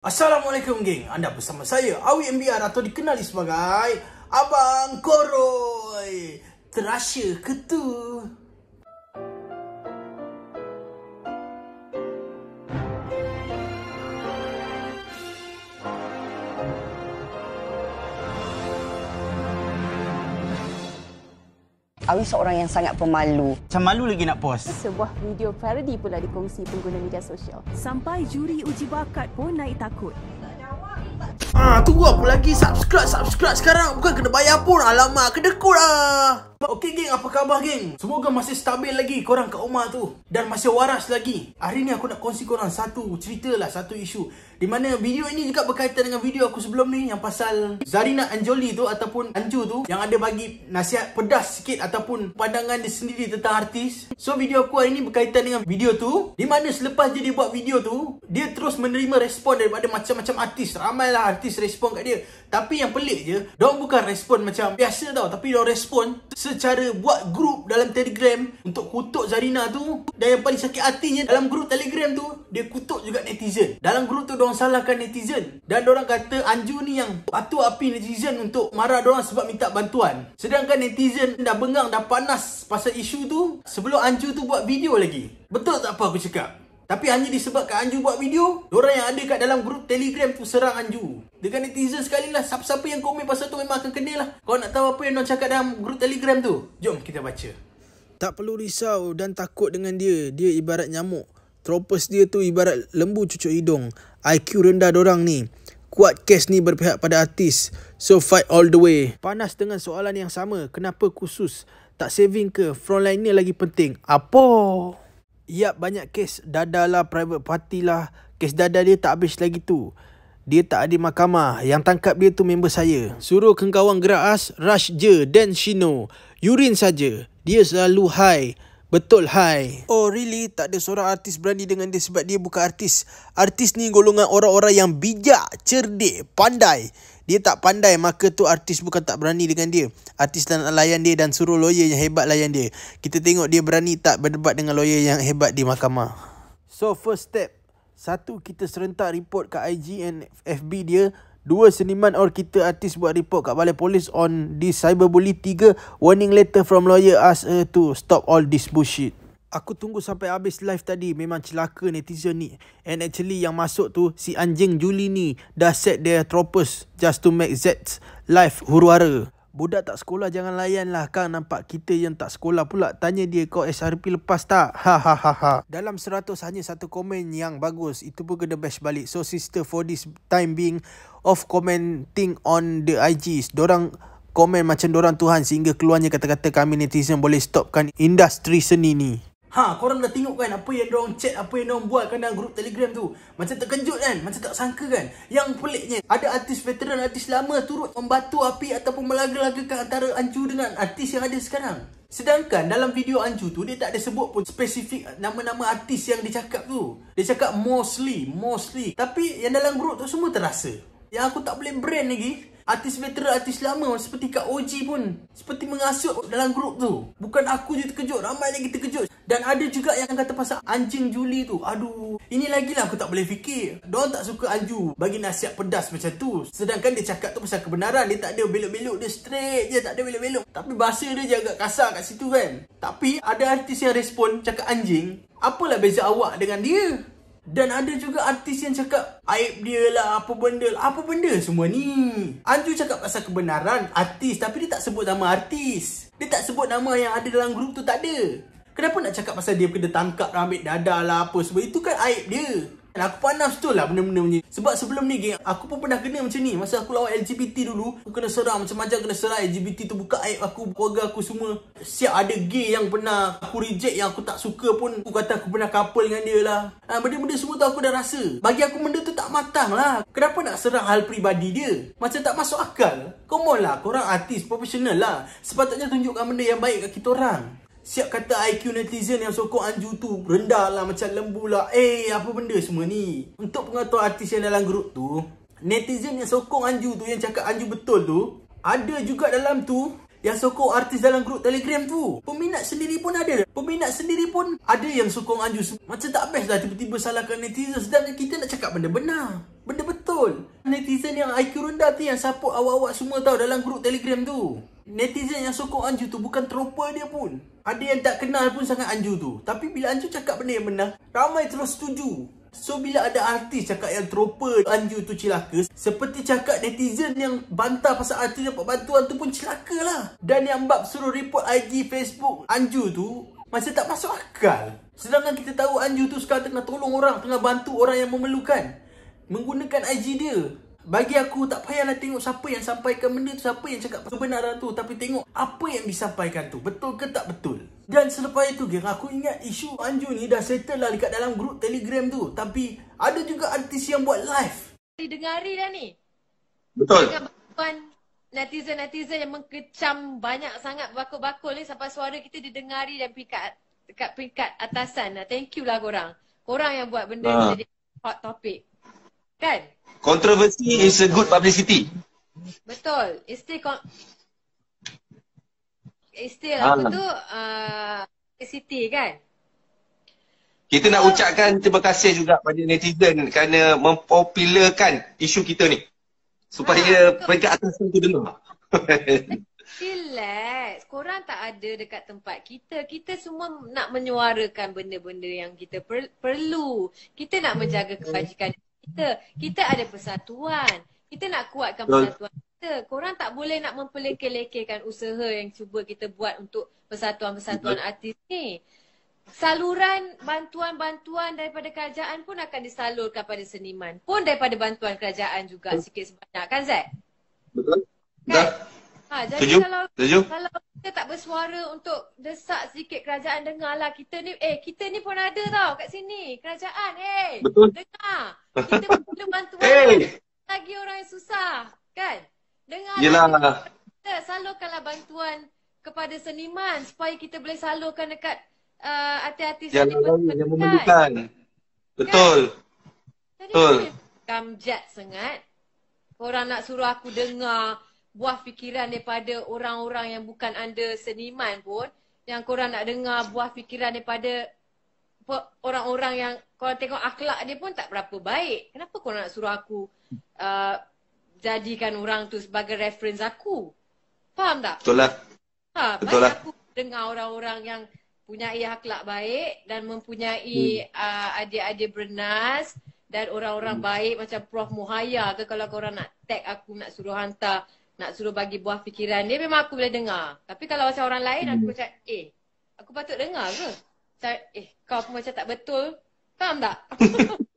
Assalamualaikum geng, anda bersama saya Awi MBR atau dikenali sebagai Abang Koroy. Terasa ke tu? Awi seorang yang sangat pemalu. Macam malu lagi nak post. Sebuah video parodi pula dikongsi pengguna media sosial. Sampai juri uji bakat pun naik takut. Tunggu apa lagi? Subscribe sekarang. Bukan kena bayar pun. Alamak, kedekut lah. Okey geng, apa khabar geng? Semoga masih stabil lagi korang kat rumah tu. Dan masih waras lagi. Hari ni aku nak kongsi korang satu cerita lah, satu isu. Di mana video ini juga berkaitan dengan video aku sebelum ni. Yang pasal Zarina Anjoli tu ataupun Anju tu, yang ada bagi nasihat pedas sikit ataupun pandangan dia sendiri tentang artis. So video aku hari ni berkaitan dengan video tu. Di mana selepas dia buat video tu, dia terus menerima respon daripada macam-macam artis. Ramailah artis respon kat dia. Tapi yang pelik je, diorang bukan respon macam biasa tau. Tapi diorang respon secara buat grup dalam Telegram untuk kutuk Zarina tu. Dan yang paling sakit hatinya, dalam grup Telegram tu, dia kutuk juga netizen. Dalam grup tu diorang salahkan netizen. Dan diorang kata Anju ni yang batu api netizen untuk marah diorang sebab minta bantuan. Sedangkan netizen dah bengang, dah panas pasal isu tu sebelum Anju tu buat video lagi. Betul tak apa aku cakap? Tapi hanya disebabkan Anju buat video, diorang yang ada kat dalam grup Telegram tu serang Anju. Dengan netizen sekali lah. Siapa-siapa yang komen pasal tu memang akan kena lah. Kau nak tahu apa yang diorang cakap dalam grup Telegram tu? Jom kita baca. Tak perlu risau dan takut dengan dia. Dia ibarat nyamuk. Tropes dia tu ibarat lembu cucuk hidung. IQ rendah dorang ni. Kuat kes ni berpihak pada artis. So fight all the way. Panas dengan soalan yang sama. Kenapa khusus? Tak saving ke? Frontliner lagi penting. Apa? Yap, banyak kes dada lah, private party lah. Kes dada dia tak habis lagi tu. Dia tak ada mahkamah. Yang tangkap dia tu member saya. Suruh kengkawang gerak as, rush je, then she know. Urine saja. Dia selalu high. Betul high. Oh really? Tak ada seorang artis berani dengan dia sebab dia bukan artis. Artis ni golongan orang-orang yang bijak, cerdik, pandai. Dia tak pandai, maka tu artis bukan tak berani dengan dia. Artis nak layan dia dan suruh lawyer yang hebat layan dia. Kita tengok dia berani tak berdebat dengan lawyer yang hebat di mahkamah. So first step. 1. Kita serentak report kat IG and FB dia. 2. Seniman or kita artis buat report kat balai polis on this cyberbully. 3. Warning letter from lawyer ask her to stop all this bullshit. Aku tunggu sampai habis live tadi. Memang celaka netizen ni. And actually yang masuk tu, si anjing Juli ni dah set their tropes just to make Z's live huru-hara. Budak tak sekolah jangan layan lah Kang. Nampak kita yang tak sekolah pula tanya dia, kau SRP lepas tak? Ha. Dalam 100 hanya satu komen yang bagus. Itu pun kena bash balik. So sister, for this time being off commenting on the IGs. Dorang komen macam dorang Tuhan sehingga keluarnya kata-kata kami netizen boleh stopkan industri seni ni. Korang dah tengok kan apa yang diorang chat, apa yang diorang buat kan dalam grup Telegram tu. Macam terkejut kan, macam tak sangka kan. Yang peliknya, ada artis veteran, artis lama turut membatu api ataupun melaga-lagakan antara Anju dengan artis yang ada sekarang. Sedangkan dalam video Anju tu, dia tak ada sebut pun spesifik nama-nama artis yang dia cakap tu. Dia cakap mostly. Tapi yang dalam grup tu semua terasa. Yang aku tak boleh brand lagi, artis veteran, artis lama seperti Kak Oji pun seperti mengasut dalam grup tu. Bukan aku je terkejut, ramai lagi terkejut. Dan ada juga yang kata pasal anjing Juli tu. Aduh, ini lagi lah aku tak boleh fikir. Diorang tak suka Anju bagi nasihat pedas macam tu. Sedangkan dia cakap tu pasal kebenaran. Dia tak ada belok-belok, dia straight je, tak ada belok-belok. Tapi bahasa dia je agak kasar kat situ kan. Tapi ada artis yang respon cakap anjing. Apalah beza awak dengan dia? Dan ada juga artis yang cakap aib dia lah, apa benda semua ni. Anju cakap pasal kebenaran artis, tapi dia tak sebut nama artis. Dia tak sebut nama yang ada dalam grup tu, tak ada. Kenapa nak cakap pasal dia kena tangkap, ambil dada lah apa semua? Itu kan aib dia. Dan aku panas betul lah benda-benda macam ni. Sebab sebelum ni geng, aku pun pernah kena macam ni. Masa aku lawan LGBT dulu, aku kena serang macam-macam, kena serang LGBT tu, buka aib aku, keluarga aku semua. Siap ada gay yang pernah aku reject, yang aku tak suka pun aku kata aku pernah couple dengan dia lah. Benda-benda semua tu aku dah rasa. Bagi aku benda tu tak matang lah. Kenapa nak serang hal peribadi dia? Macam tak masuk akal. Come on lah, korang artis profesional lah. Sepatutnya tunjukkan benda yang baik kat kita orang. Siap kata IQ netizen yang sokong Anju tu rendah lah, macam lembu lah. Apa benda semua ni? Untuk pengetahuan artis yang dalam grup tu, netizen yang sokong Anju tu, yang cakap Anju betul tu, ada juga dalam tu yang sokong artis dalam grup Telegram tu. Peminat sendiri pun ada. Peminat sendiri pun ada yang sokong Anju. Macam tak best lah tiba-tiba salahkan netizen. Sedangkan kita nak cakap benda benar. Benda betul. Netizen yang IQ rendah tu yang support awak-awak semua tau dalam grup Telegram tu. Netizen yang sokong Anju tu bukan tropa dia pun. Ada yang tak kenal pun sangat Anju tu. Tapi bila Anju cakap benda yang benar, ramai terus setuju. So bila ada artis cakap yang tropa Anju tu celaka, seperti cakap netizen yang bantah pasal artis dapat bantuan tu pun celaka lah. Dan yang bab suruh report IG, Facebook Anju tu macam tak masuk akal. Sedangkan kita tahu Anju tu sekarang tengah tolong orang, tengah bantu orang yang memerlukan menggunakan IG dia. Bagi aku tak payahlah tengok siapa yang sampaikan benda tu, siapa yang cakap kebenaran tu, tapi tengok apa yang disampaikan tu, betul ke tak betul. Dan selepas itu geng, aku ingat isu Anju ni dah settle lah dekat dalam grup Telegram tu. Tapi ada juga artis yang buat live. Didengari dah ni. Betul. Dengan bantuan netizen-netizen yang mengkecam banyak sangat bakul-bakul ni sampai suara kita didengari dan dekat peringkat atasan. Thank you lah korang. Korang yang buat benda ni jadi hot topic. Kan? Controversy is a good publicity. Betul. Istilah apa tu? Publicity kan? Kita nak ucapkan terima kasih juga pada netizen kerana mempopularkan isu kita ni. Supaya peringkat atas tu dengar. Relax. Korang tak ada dekat tempat kita. Kita semua nak menyuarakan benda-benda yang kita perlu. Kita nak menjaga kebajikan kita. Kita ada persatuan. Kita nak kuatkan persatuan kita. Korang tak boleh nak mempelekeh-lekehkan usaha yang cuba kita buat untuk persatuan-persatuan artis ni. Saluran bantuan-bantuan daripada kerajaan pun akan disalurkan pada seniman. Pun daripada bantuan kerajaan juga sikit sebanyak. Kan Zat? Betul. Kan? Jadi Setuju. kalau kita tak bersuara untuk desak sedikit kerajaan, dengarlah kita ni pun ada tau kat sini. Kerajaan, betul. Dengar. Kita perlu bantuan lagi orang yang susah. Kan? Dengarlah. Kita salurkanlah bantuan kepada seniman supaya kita boleh salurkan dekat artis-artis yang memerlukan. Betul. Jadi betul. Kamjat sangat. Korang nak suruh aku dengar buah fikiran daripada orang-orang yang bukan anda seniman pun. Yang korang nak dengar buah fikiran daripada orang-orang yang korang tengok akhlak dia pun tak berapa baik. Kenapa korang nak suruh aku jadikan orang tu sebagai reference aku? Faham tak? Betul lah. Betul lah. Aku dengar orang-orang yang punya akhlak baik dan mempunyai adik-adik bernas dan orang-orang baik macam Prof Muhaya ke, kalau korang nak tag aku, nak suruh hantar, nak suruh bagi buah fikiran dia, memang aku boleh dengar. Tapi kalau macam orang lain aku macam aku patut dengar ke? Kau pun macam tak betul. Faham tak?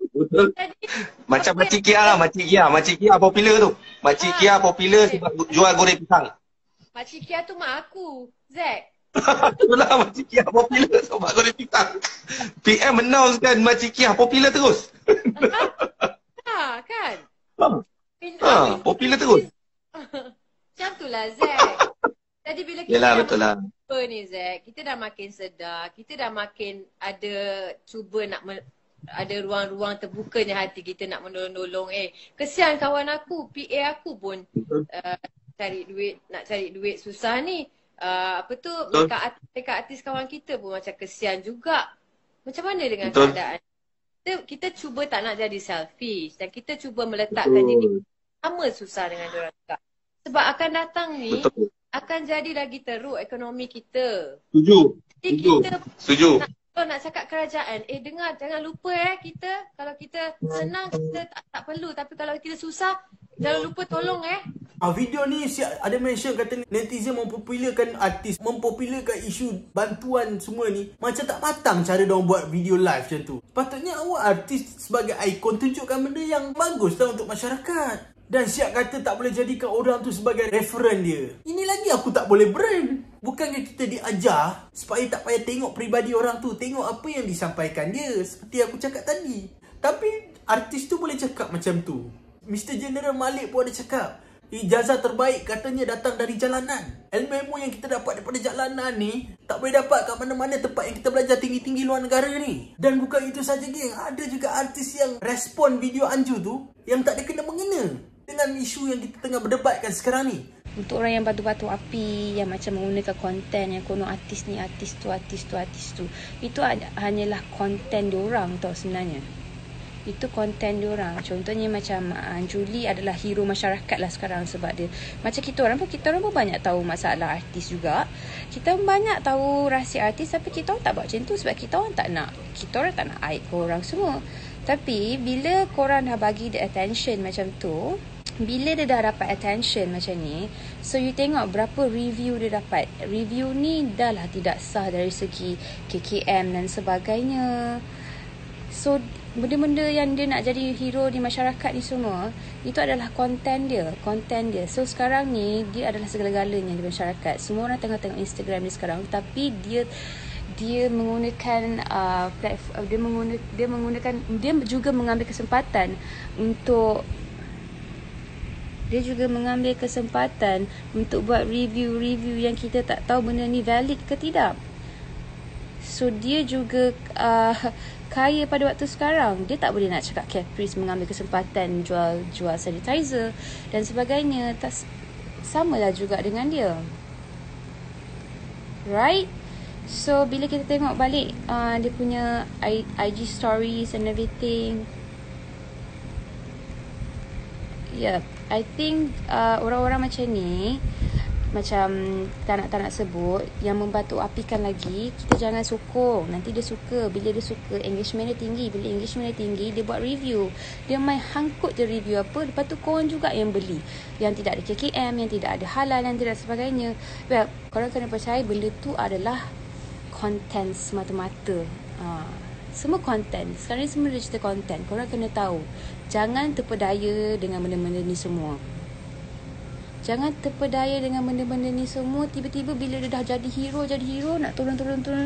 Betul. Jadi, macam Makcik Kia lah, Makcik Kia popular tu. Makcik Kia popular sebab jual goreng pisang. Makcik Kia tu mak aku, Zack. Itulah Makcik Kia popular sebab goreng pisang. PM announce-kan Makcik Kia popular terus. Kan? Popular terus. Macam tu lah Zack. Jadi bila kita ni Zack, kita dah makin sedar, kita dah makin ada cuba nak ada ruang-ruang terbukanya hati kita nak menolong-nolong. Kesian kawan aku, PA aku pun nak cari duit susah ni. Dekat artis kawan kita pun macam kesian juga. Macam mana dengan keadaan? Kita cuba tak nak jadi selfish dan kita cuba meletakkan diri sama susah dengan diorang juga. Sebab akan datang ni akan jadi lagi teruk ekonomi kita. Setuju. Jadi kita setuju. Nak cakap kerajaan, dengar, jangan lupa kita kalau kita senang kita tak perlu, tapi kalau kita susah jangan lupa tolong Video ni ada mention kata netizen mempopularkan artis, mempopularkan isu bantuan semua ni. Macam tak matang cara diorang buat video live macam tu. Patutnya awak artis sebagai ikon tunjukkan benda yang bagus lah untuk masyarakat. Dan siap kata tak boleh jadikan orang tu sebagai referen dia. Ini lagi aku tak boleh brand. Bukannya kita diajar supaya tak payah tengok peribadi orang tu, tengok apa yang disampaikan dia, seperti aku cakap tadi. Tapi artis tu boleh cakap macam tu. Mr. General Malik pun ada cakap, ijazah terbaik katanya datang dari jalanan. Ilmu yang kita dapat daripada jalanan ni tak boleh dapat kat mana-mana tempat yang kita belajar tinggi-tinggi luar negara ni. Dan bukan itu saja geng, ada juga artis yang respon video Anju tu yang tak ada kena-mengena dengan isu yang kita tengah berdebatkan sekarang ni. Untuk orang yang batu-batu api, yang macam menggunakan konten yang konon artis ni, artis tu. Itu hanyalah konten diorang tau sebenarnya. Itu konten diorang. Contohnya macam Julie adalah hero masyarakat lah sekarang sebab dia. Macam kita orang pun banyak tahu masalah artis juga. Kita banyak tahu rahsia artis, tapi kita orang tak buat macam tu sebab kita orang tak nak aib korang semua. Tapi bila korang dah bagi dia attention macam tu, bila dia dah dapat attention macam ni, so you tengok berapa review dia dapat. Review ni dah lah tidak sah dari segi KKM dan sebagainya. So benda-benda yang dia nak jadi hero di masyarakat ni semua, itu adalah konten dia. So sekarang ni dia adalah segala-galanya di masyarakat. Semua orang tengah tengok Instagram dia sekarang, tapi dia menggunakan dia juga mengambil kesempatan untuk buat review yang kita tak tahu benda ni valid ke tidak. So dia juga kaya pada waktu sekarang. Dia tak boleh nak cakap Caprice mengambil kesempatan jual sanitizer dan sebagainya. Sama lah juga dengan dia, right? So bila kita tengok balik dia punya IG stories and everything, I think orang-orang macam ni, macam tak nak sebut, yang membatu apikan lagi, kita jangan sokong. Nanti dia suka. Bila dia suka, engagement dia tinggi. Bila engagement dia tinggi, dia buat review. Dia main hangkut je review apa. Lepas tu korang juga yang beli, yang tidak ada KKM, yang tidak ada halal dan tidak sebagainya. Well, korang kena percaya benda tu adalah konten semata-mata. Semua konten. Sekarang ni semua dia cerita konten. Korang kena tahu, jangan terpedaya dengan benda-benda ni semua. Tiba-tiba bila dia dah jadi hero nak turun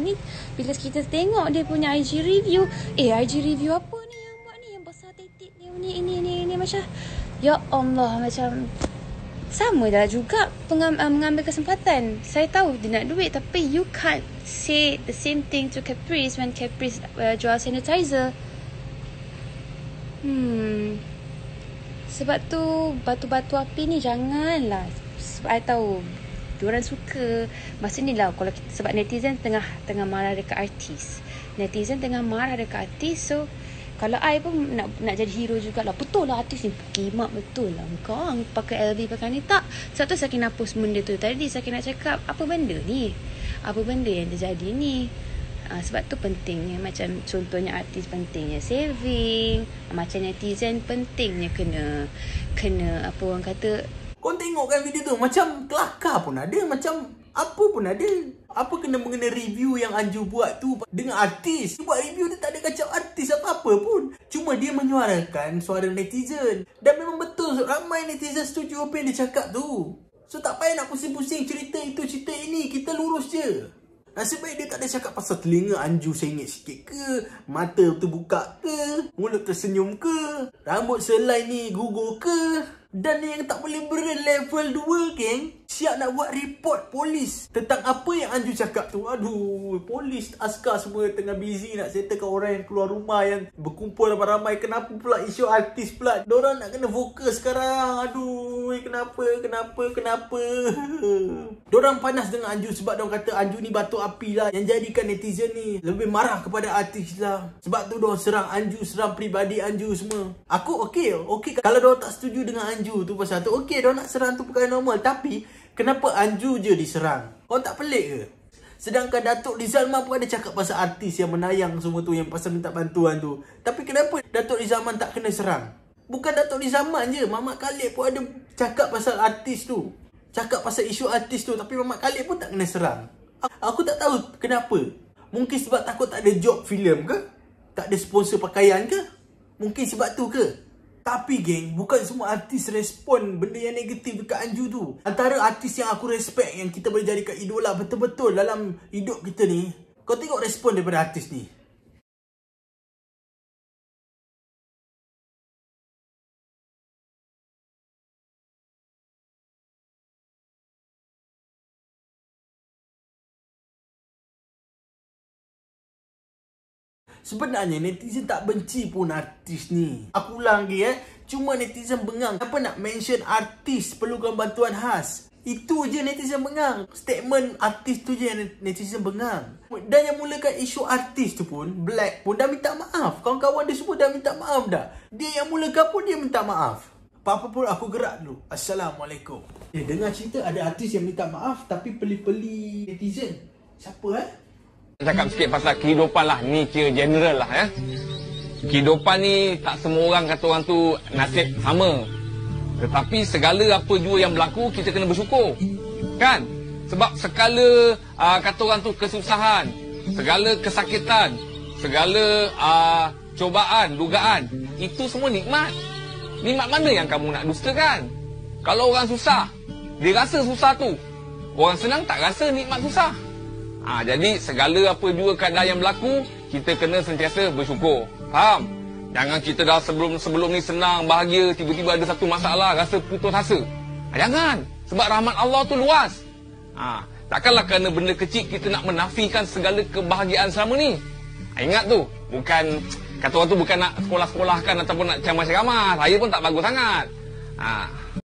ni, bila kita tengok dia punya IG review, IG review apa ni yang buat ni, yang besar titik ni, ini macam, ya Allah, macam sama dah juga mengambil kesempatan. Saya tahu dia nak duit, tapi you can't say the same thing to Caprice when Caprice jual sanitizer. Sebab tu batu-batu api ni janganlah. Sebab I tahu diorang suka masa ni lah, kalau kita, sebab netizen tengah marah dekat artis. So kalau I pun nak jadi hero jugalah. Betul lah artis ni kimak, betul lah kau pakai LV pakai ni, tak. Sebab tu Sakinah post benda tu tadi. Sakinah cakap apa benda yang terjadi ni. Sebab tu pentingnya, macam contohnya artis pentingnya saving, macam netizen pentingnya kena apa orang kata. Kau tengok kan video tu, macam kelakar pun ada, macam apa pun ada. Apa kena mengenai review yang Anju buat tu dengan artis? Dia buat review, dia tak ada kacau artis apa-apa pun. Cuma dia menyuarakan suara netizen. Dan memang betul, ramai netizen setuju apa yang dia cakap tu. So tak payah nak pusing-pusing cerita itu, cerita ini. Kita lurus je. Nasib baik dia tak ada cakap pasal telinga Anju sengit sikit ke, mata terbuka ke, mulut tersenyum ke, rambut selai ni gugur ke. Dan yang tak boleh beren level 2, geng, siap nak buat report polis tentang apa yang Anju cakap tu. Aduh, polis, askar semua tengah busy nak settlekan orang yang keluar rumah, yang berkumpul ramai-ramai. Kenapa pula isu artis pula? Diorang nak kena fokus sekarang. Aduh, kenapa? Diorang panas dengan Anju sebab diorang kata Anju ni batu api lah, yang jadikan netizen ni lebih marah kepada artis lah. Sebab tu diorang serang Anju, serang peribadi Anju semua. Aku okey kalau diorang tak setuju dengan Anju tu pasal tu, okey, diorang nak serang tu perkara normal. Tapi kenapa Anju je diserang? Kau tak pelik ke? Sedangkan Datuk Rizalman pun ada cakap pasal artis yang menayang semua tu, yang pasal minta bantuan tu. Tapi kenapa Datuk Rizalman tak kena serang? Bukan Datuk Rizalman je, Mamat Khalid pun ada cakap pasal artis tu, cakap pasal isu artis tu, tapi Mamat Khalid pun tak kena serang. Aku tak tahu kenapa. Mungkin sebab takut tak ada job filem ke? Tak ada sponsor pakaian ke? Mungkin sebab tu ke? Tapi geng, bukan semua artis respon benda yang negatif dekat Anju tu. Antara artis yang aku respect, yang kita boleh jadikan idola betul-betul dalam hidup kita ni, kau tengok respon daripada artis ni. Sebenarnya netizen tak benci pun artis ni. Aku ulang lagi cuma netizen bengang. Apa nak mention artis perlukan bantuan khas? Itu je netizen bengang. Statement artis tu je yang netizen bengang. Dan yang mulakan isu artis tu pun, Black pun dah minta maaf. Kawan-kawan dia semua dah minta maaf dah. Dia yang mulakan pun dia minta maaf. Apa-apa pun aku gerak dulu. Assalamualaikum. Dengar cerita ada artis yang minta maaf tapi peli-peli netizen. Siapa Cakap sikit pasal kehidupan lah. Ni kira general lah Kehidupan ni tak semua orang kata orang tu nasib sama. Tetapi segala apa jua yang berlaku, kita kena bersyukur. Kan? Sebab segala kata orang tu kesusahan, segala kesakitan, segala cobaan, dugaan, itu semua nikmat. Nikmat mana yang kamu nak dustakan? Kalau orang susah, dia rasa susah tu. Orang senang tak rasa nikmat susah. Jadi segala apa jua keadaan yang berlaku, kita kena sentiasa bersyukur. Faham? Jangan kita dah sebelum ni senang, bahagia, tiba-tiba ada satu masalah, rasa putus asa. Jangan. Sebab rahmat Allah tu luas. Takkanlah kerana benda kecil kita nak menafikan segala kebahagiaan selama ni. Ingat tu, bukan kata orang tu bukan nak sekolah-sekolahkan ataupun nak ceramah-ceramah. Saya pun tak bagus sangat.